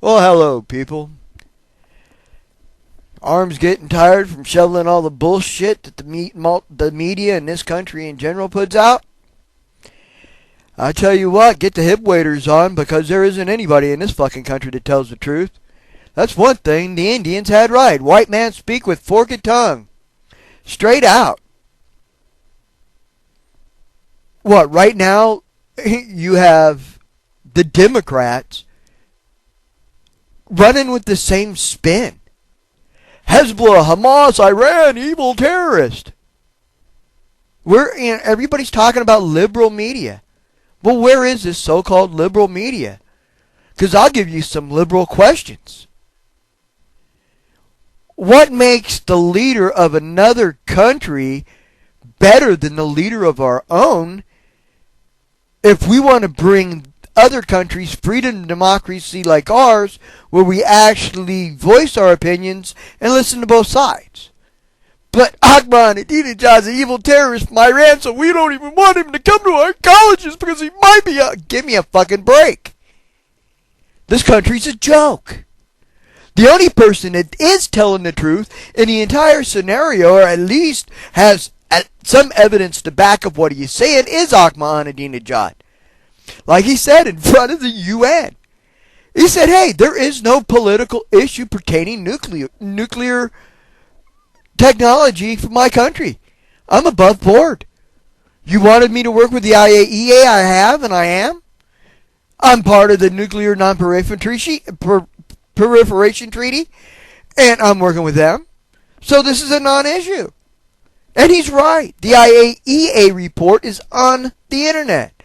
Well, hello, people. Arm's getting tired from shoveling all the bullshit that the media in this country in general puts out. I tell you what, get the hip waders on because there isn't anybody in this fucking country that tells the truth. That's one thing the Indians had right. White man speak with forked tongue. Straight out. What, right now you have the Democrats running with the same spin. Hezbollah, Hamas, Iran, evil terrorist. Everybody's talking about liberal media. Well, where is this so-called liberal media? Because I'll give you some liberal questions. What makes the leader of another country better than the leader of our own if we want to bring other countries freedom and democracy like ours, where we actually voice our opinions and listen to both sides? But Ahmadinejad's an evil terrorist from Iran, so we don't even want him to come to our colleges because he might be give me a fucking break. This country's a joke. The only person that is telling the truth in the entire scenario, or at least has some evidence to back up what he's saying, is Ahmadinejad. Like he said in front of the UN. He said, hey, there is no political issue pertaining nuclear technology for my country. I'm above board. You wanted me to work with the IAEA, I have, and I am. I'm part of the Nuclear Non-Proliferation Treaty, and I'm working with them. So this is a non-issue. And he's right. The IAEA report is on the internet,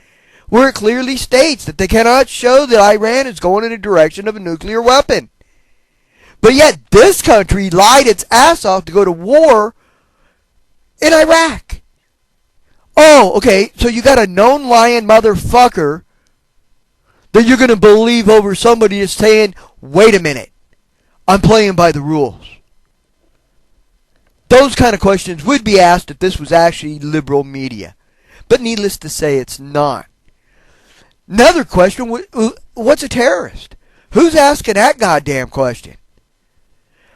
where it clearly states that they cannot show that Iran is going in the direction of a nuclear weapon. But yet this country lied its ass off to go to war in Iraq. Oh, okay, so you got a known lying motherfucker that you're going to believe over somebody is saying, wait a minute, I'm playing by the rules. Those kind of questions would be asked if this was actually liberal media. But needless to say, it's not. Another question, what's a terrorist? Who's asking that goddamn question?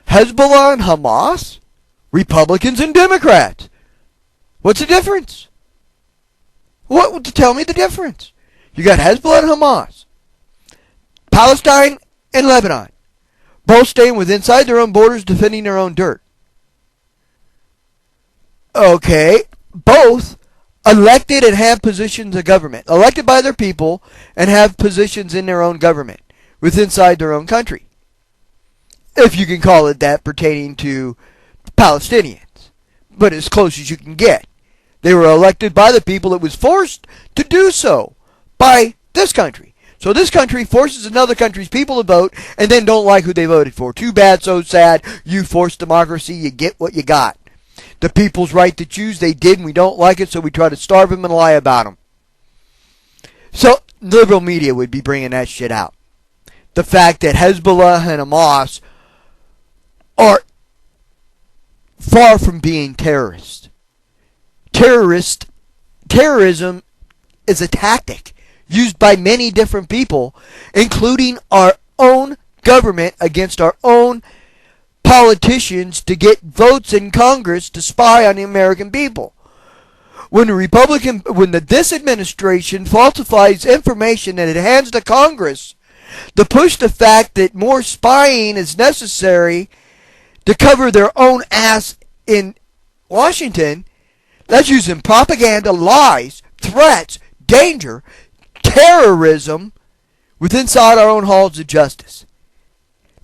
Hezbollah and Hamas? Republicans and Democrats? What's the difference? Tell me the difference. You got Hezbollah and Hamas. Palestine and Lebanon. Both staying inside their own borders, defending their own dirt. Okay, both elected and have positions of government. Elected by their people and have positions in their own government inside their own country. If you can call it that pertaining to Palestinians. But as close as you can get. They were elected by the people that was forced to do so by this country. So this country forces another country's people to vote and then don't like who they voted for. Too bad, so sad. You forced democracy, you get what you got. The people's right to choose, they did, and we don't like it, so we try to starve them and lie about them. So liberal media would be bringing that shit out. The fact that Hezbollah and Hamas are far from being terrorists. Terrorism is a tactic used by many different people, including our own government against our own politicians to get votes in Congress to spy on the American people. When this administration falsifies information that it hands to Congress to push the fact that more spying is necessary to cover their own ass in Washington, that's using propaganda, lies, threats, danger, terrorism inside our own halls of justice.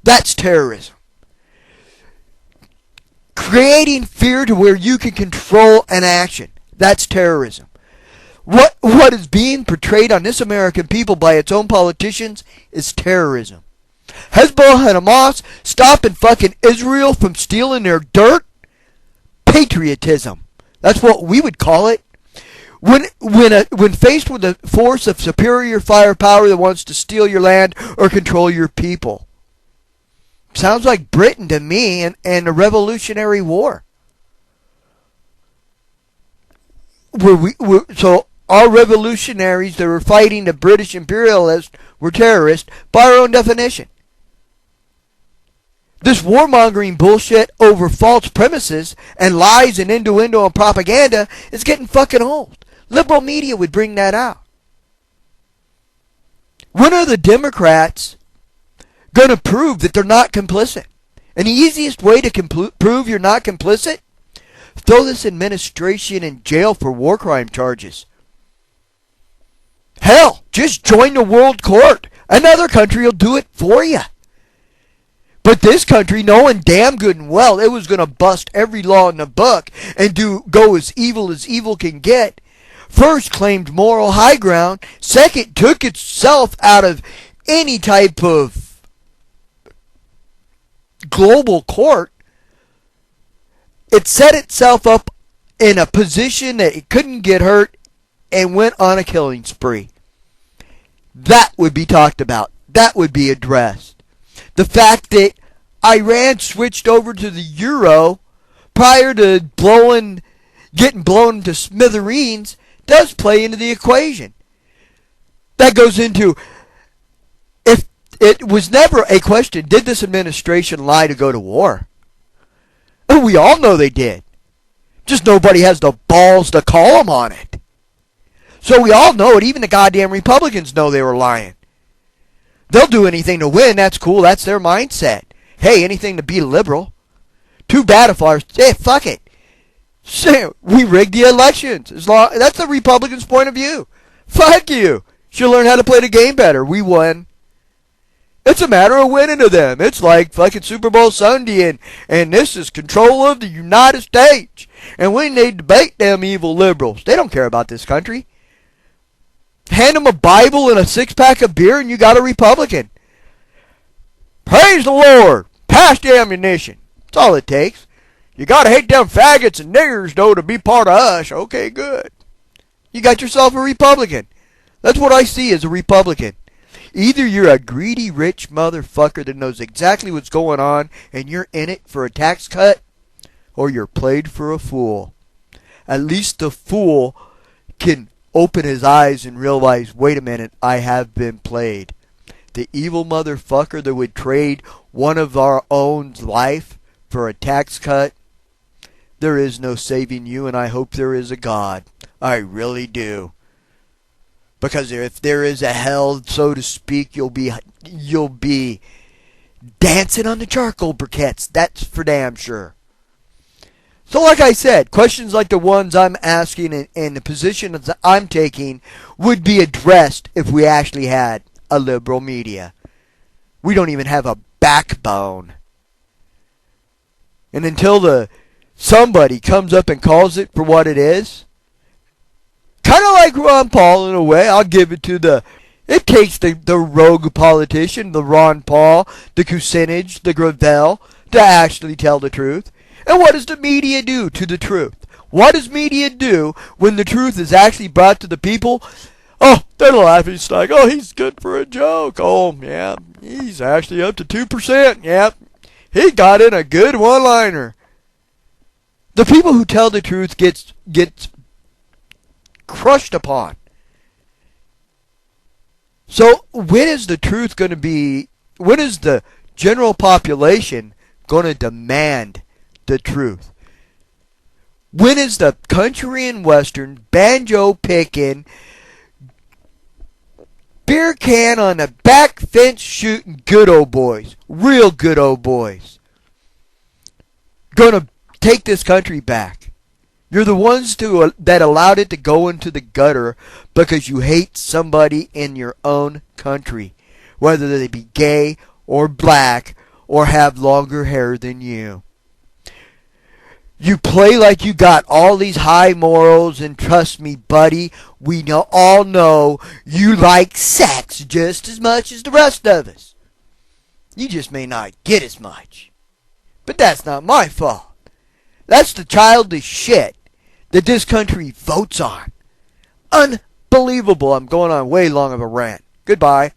That's terrorism. Creating fear to where you can control an action. That's terrorism. What is being portrayed on this American people by its own politicians is terrorism. Hezbollah and Hamas stopping fucking Israel from stealing their dirt? Patriotism. That's what we would call it. When faced with a force of superior firepower that wants to steal your land or control your people. Sounds like Britain to me and the Revolutionary War. So our revolutionaries that were fighting the British imperialists were terrorists by our own definition. This warmongering bullshit over false premises and lies and innuendo and propaganda is getting fucking old. Liberal media would bring that out. When are the Democrats going to prove that they're not complicit? And the easiest way to prove you're not complicit? Throw this administration in jail for war crime charges. Hell, just join the world court. Another country will do it for you. But this country, knowing damn good and well it was going to bust every law in the book and go as evil can get, first claimed moral high ground, second took itself out of any type of global court. It set itself up in a position that it couldn't get hurt and went on a killing spree. That would be talked about. That would be addressed. The fact that Iran switched over to the euro prior to getting blown to smithereens does play into the equation. That goes into, if it was never a question, did this administration lie to go to war? We all know they did. Just nobody has the balls to call them on it. So we all know it. Even the goddamn Republicans know they were lying. They'll do anything to win. That's cool. That's their mindset. Hey, anything to be liberal. Too bad if ours. Hey, fuck it. We rigged the elections. That's the Republicans' point of view. Fuck you. Should learn how to play the game better. We won. It's a matter of winning to them. It's like fucking Super Bowl Sunday and this is control of the United States. And when they debate them evil liberals, they don't care about this country. Hand them a Bible and a six-pack of beer and you got a Republican. Praise the Lord. Pass the ammunition. That's all it takes. You gotta hate them faggots and niggers, though, to be part of us. Okay, good. You got yourself a Republican. That's what I see as a Republican. Either you're a greedy, rich motherfucker that knows exactly what's going on and you're in it for a tax cut, or you're played for a fool. At least the fool can open his eyes and realize, wait a minute, I have been played. The evil motherfucker that would trade one of our own's life for a tax cut, there is no saving you, and I hope there is a God. I really do. Because if there is a hell, so to speak, you'll be dancing on the charcoal briquettes. That's for damn sure. So like I said, questions like the ones I'm asking and the positions I'm taking would be addressed if we actually had a liberal media. We don't even have a backbone. And until somebody comes up and calls it for what it is, kind of like Ron Paul in a way, I'll give it to it takes the rogue politician, the Ron Paul, the Kucinich, the Gravel, to actually tell the truth. And what does the media do to the truth? What does media do when the truth is actually brought to the people? Oh, they're laughing. It's like, oh, he's good for a joke. Oh, yeah, he's actually up to 2%. Yeah, he got in a good one-liner. The people who tell the truth gets crushed upon. So when is the truth going to be, when is the general population going to demand the truth? When is the country and western, banjo picking, beer can on the back fence shooting good old boys, real good old boys, gonna take this country back? You're the ones that allowed it to go into the gutter because you hate somebody in your own country, whether they be gay or black or have longer hair than you. You play like you got all these high morals, and trust me, buddy, we all know you like sex just as much as the rest of us. You just may not get as much. But that's not my fault. That's the childish shit that this country votes on. Unbelievable. I'm going on way long of a rant. Goodbye.